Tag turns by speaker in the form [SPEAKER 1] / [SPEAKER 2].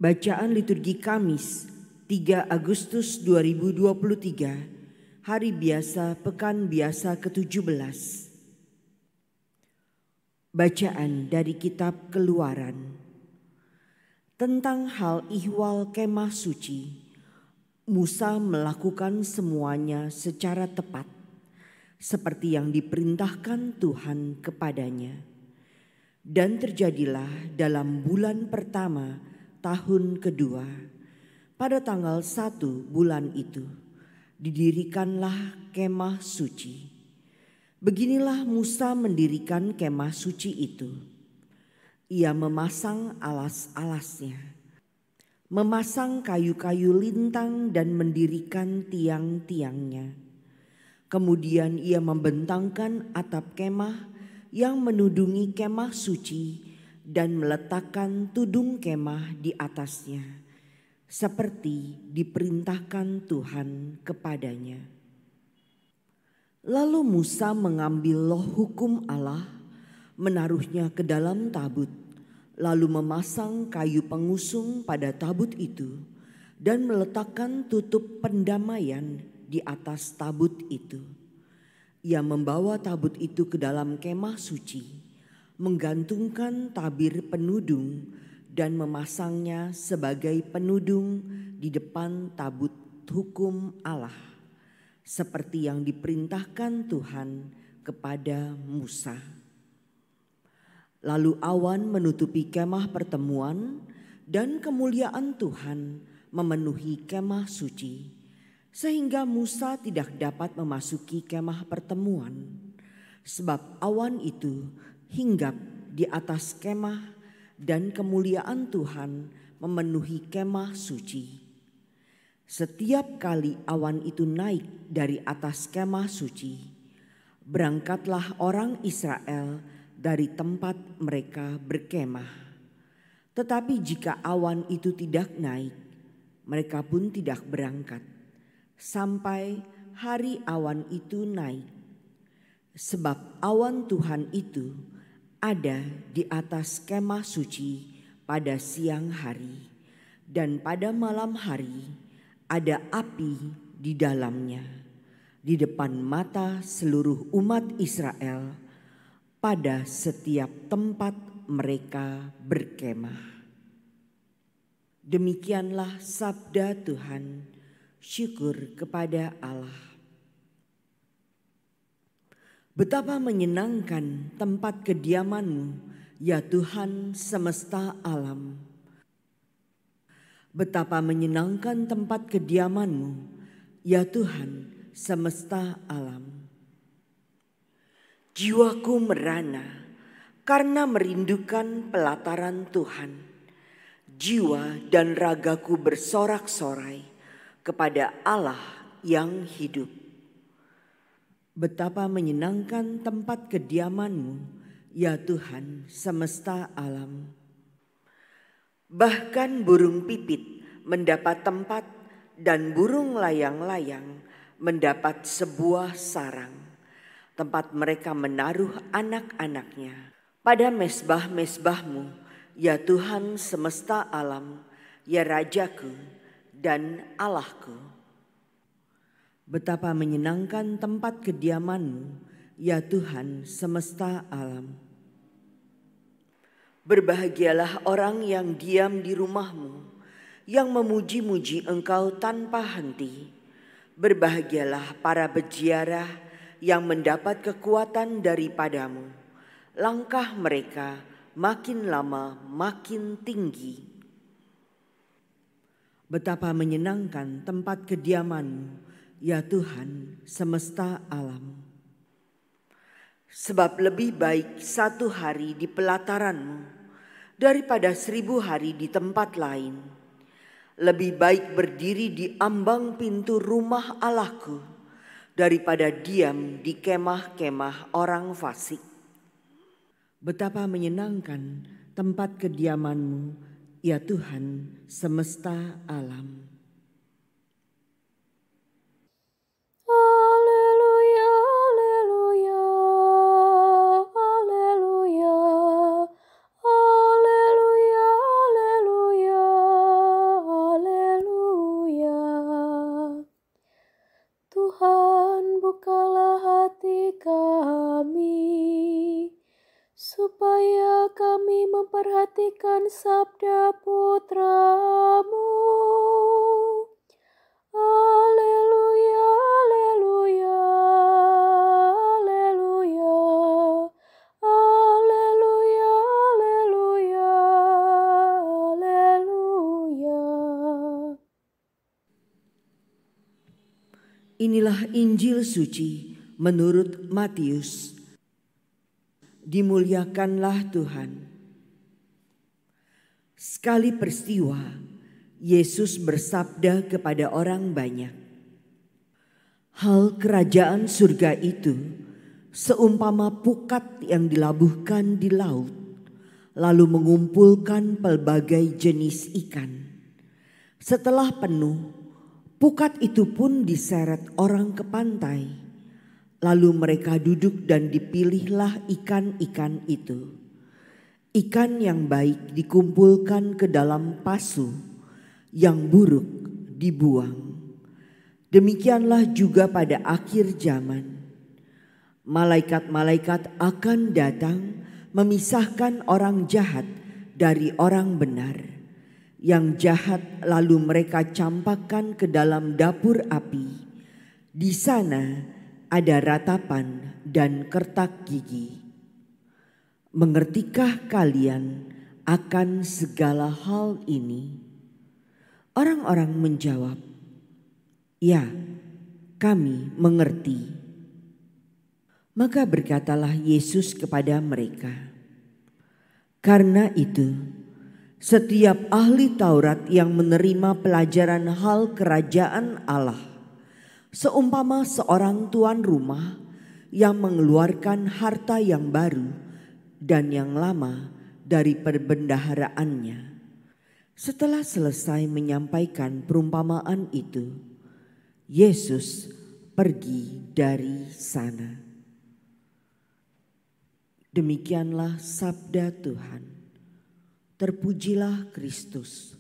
[SPEAKER 1] Bacaan liturgi Kamis 3 Agustus 2023, Hari Biasa Pekan Biasa ke-17. Bacaan dari Kitab Keluaran. Tentang hal ihwal kemah suci, Musa melakukan semuanya secara tepat, seperti yang diperintahkan Tuhan kepadanya. Dan terjadilah dalam bulan pertama tahun kedua, pada tanggal 1 bulan itu, didirikanlah kemah suci. Beginilah Musa mendirikan kemah suci itu. Ia memasang alas-alasnya, memasang kayu-kayu lintang dan mendirikan tiang-tiangnya. Kemudian ia membentangkan atap kemah yang menudungi kemah suci dan meletakkan tudung kemah di atasnya, seperti diperintahkan Tuhan kepadanya. Lalu Musa mengambil loh hukum Allah, menaruhnya ke dalam tabut, lalu memasang kayu pengusung pada tabut itu dan meletakkan tutup pendamaian di atas tabut itu. Ia membawa tabut itu ke dalam kemah suci, menggantungkan tabir penudung dan memasangnya sebagai penudung di depan tabut hukum Allah, seperti yang diperintahkan Tuhan kepada Musa. Lalu awan menutupi kemah pertemuan dan kemuliaan Tuhan memenuhi kemah suci, sehingga Musa tidak dapat memasuki kemah pertemuan, sebab awan itu hinggap di atas kemah dan kemuliaan Tuhan memenuhi kemah suci. Setiap kali awan itu naik dari atas kemah suci, berangkatlah orang Israel dari tempat mereka berkemah. Tetapi jika awan itu tidak naik, mereka pun tidak berangkat sampai hari awan itu naik. Sebab awan Tuhan itu ada di atas kemah suci pada siang hari, dan pada malam hari ada api di dalamnya, di depan mata seluruh umat Israel pada setiap tempat mereka berkemah. Demikianlah sabda Tuhan. Syukur kepada Allah. Betapa menyenangkan tempat kediaman-Mu, ya Tuhan semesta alam. Betapa menyenangkan tempat kediaman-Mu, ya Tuhan semesta alam. Jiwaku merana karena merindukan pelataran Tuhan. Jiwa dan ragaku bersorak-sorai kepada Allah yang hidup. Betapa menyenangkan tempat kediaman-Mu, ya Tuhan semesta alam. Bahkan burung pipit mendapat tempat dan burung layang-layang mendapat sebuah sarang, tempat mereka menaruh anak-anaknya. Pada mesbah-mesbah-Mu, ya Tuhan semesta alam, ya Rajaku dan Allahku. Betapa menyenangkan tempat kediaman-Mu, ya Tuhan semesta alam. Berbahagialah orang yang diam di rumah-Mu, yang memuji-muji Engkau tanpa henti. Berbahagialah para peziarah yang mendapat kekuatan daripada-Mu. Langkah mereka makin lama makin tinggi. Betapa menyenangkan tempat kediaman-Mu, ya Tuhan semesta alam. Sebab lebih baik 1 hari di pelataran-Mu daripada 1000 hari di tempat lain. Lebih baik berdiri di ambang pintu rumah Allahku daripada diam di kemah-kemah orang fasik. Betapa menyenangkan tempat kediaman-Mu, ya Tuhan semesta alam.
[SPEAKER 2] Haleluya, haleluya, haleluya, haleluya, haleluya. memperhatikan sabda Putramu. Haleluya, haleluya, haleluya, haleluya, haleluya, haleluya.
[SPEAKER 1] Inilah Injil suci menurut Matius. Dimuliakanlah Tuhan. Sekali peristiwa, Yesus bersabda kepada orang banyak, "Hal kerajaan surga itu seumpama pukat yang dilabuhkan di laut, lalu mengumpulkan pelbagai jenis ikan. Setelah penuh, pukat itu pun diseret orang ke pantai. Lalu mereka duduk dan dipilihlah ikan-ikan itu. Ikan yang baik dikumpulkan ke dalam pasu, yang buruk dibuang. Demikianlah juga pada akhir zaman. Malaikat-malaikat akan datang memisahkan orang jahat dari orang benar. Yang jahat lalu mereka campakkan ke dalam dapur api. Di sana ada ratapan dan kertak gigi. Mengertikah kalian akan segala hal ini?" Orang-orang menjawab, "Ya, kami mengerti." Maka berkatalah Yesus kepada mereka, "Karena itu, setiap ahli Taurat yang menerima pelajaran hal kerajaan Allah, seumpama seorang tuan rumah yang mengeluarkan harta yang baru dan yang lama dari perbendaharaannya. Setelah selesai menyampaikan perumpamaan itu, Yesus pergi dari sana." Demikianlah sabda Tuhan. Terpujilah Kristus.